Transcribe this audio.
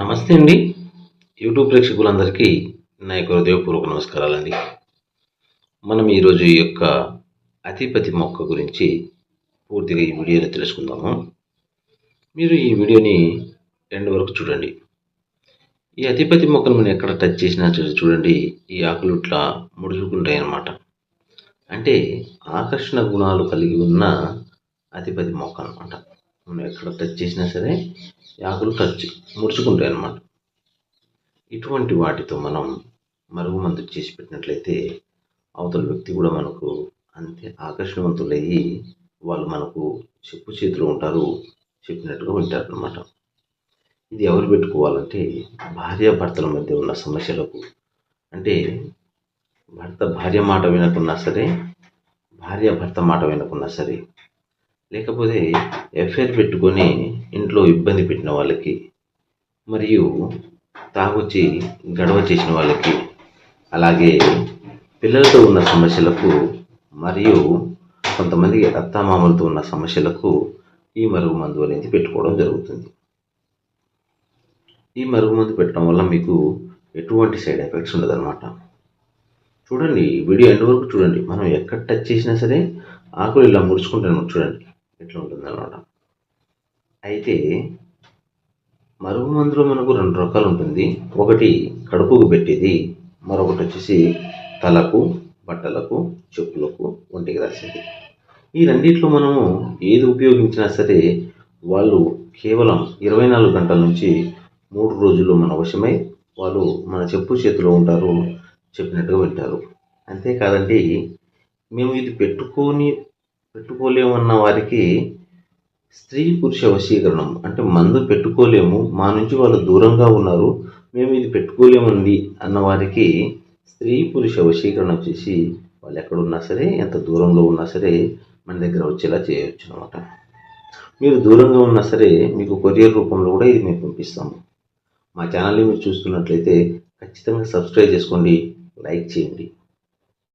నమస్తే అండి. యూట్యూబ్ ప్రేక్షకులందరికీ నా యొక్క హృదయపూర్వక నమస్కారాలండి. మనం ఈరోజు ఈ యొక్క అతిపతి మొక్క గురించి పూర్తిగా ఈ వీడియోలో తెలుసుకుందాము. మీరు ఈ వీడియోని ఎండ్ వరకు చూడండి. ఈ అతిపతి మొక్కను మనం ఎక్కడ టచ్ చేసినా చూడండి, ఈ ఆకులు ఇట్లా ముడుచుకుంటాయి అన్నమాట. అంటే ఆకర్షణ గుణాలు కలిగి ఉన్న అతిపతి మొక్క అన్నమాట. మనం ఎక్కడ టచ్ చేసినా సరే ఈ ఆకులు ముడుచుకుంటాయి అన్నమాట. ఇటువంటి వాటితో మనం మరుగుమందు చేసి పెట్టినట్లయితే అవతల వ్యక్తి కూడా మనకు అంతే ఆకర్షణవంతులయ్యి వాళ్ళు మనకు చెప్పు చేతిలో ఉంటారు, చెప్పినట్టుగా వింటారు అన్నమాట. ఇది ఎవరు పెట్టుకోవాలంటే భార్యాభర్తల మధ్య ఉన్న సమస్యలకు, అంటే భార్య మాట వినకున్నా సరే, భర్త మాట వినకున్నా సరే, లేకపోతే ఎఫ్ఐఆర్ పెట్టుకొని ఇంట్లో ఇబ్బంది పెట్టిన వాళ్ళకి, మరియు తాగొచ్చి గొడవ చేసిన వాళ్ళకి, అలాగే పిల్లలతో ఉన్న సమస్యలకు, మరియు కొంతమందికి అత్తామామలతో ఉన్న సమస్యలకు ఈ మరుగుమందు అనేది పెట్టుకోవడం జరుగుతుంది. ఈ మరుగుమందు పెట్టడం వల్ల మీకు ఎటువంటి సైడ్ ఎఫెక్ట్స్ ఉండదన్నమాట. చూడండి, వీడియో ఎండ్ వరకు చూడండి. మనం ఎక్కడ టచ్ చేసినా సరే ఆకులు ఇలా ముడుచుకుంటాను, చూడండి ఎట్లా ఉంటుందన్నమాట. అయితే మరుగుమందులో మనకు 2 రకాలు ఉంటుంది. ఒకటి కడుపుకు పెట్టేది, మరొకటి వచ్చేసి తలకు, బట్టలకు, చెప్పులకు, ఒంటికి రాసేది. ఈ రెండిట్లో మనము ఏది ఉపయోగించినా సరే వాళ్ళు కేవలం 24 గంటల నుంచి 3 రోజుల్లో మన వశమై వాళ్ళు మన చెప్పు చేతిలో ఉంటారు, చెప్పినట్టుగా వింటారు. అంతేకాదండి, మేము ఇది పెట్టుకోలేమన్న వారికి స్త్రీ పురుష వశీకరణం, అంటే మందు పెట్టుకోలేము, మా నుంచి వాళ్ళు దూరంగా ఉన్నారు, మేము ఇది పెట్టుకోలేమండి అన్న వారికి స్త్రీ పురుష వశీకరణం చేసి వాళ్ళు ఎక్కడున్నా సరే, ఎంత దూరంలో ఉన్నా సరే మన దగ్గర వచ్చేలా చేయవచ్చు అనమాట. మీరు దూరంగా ఉన్నా సరే మీకు కొరియర్ రూపంలో కూడా ఇది మేము పంపిస్తాము. మా ఛానల్ని మీరు చూస్తున్నట్లయితే ఖచ్చితంగా సబ్స్క్రైబ్ చేసుకోండి, లైక్ చేయండి.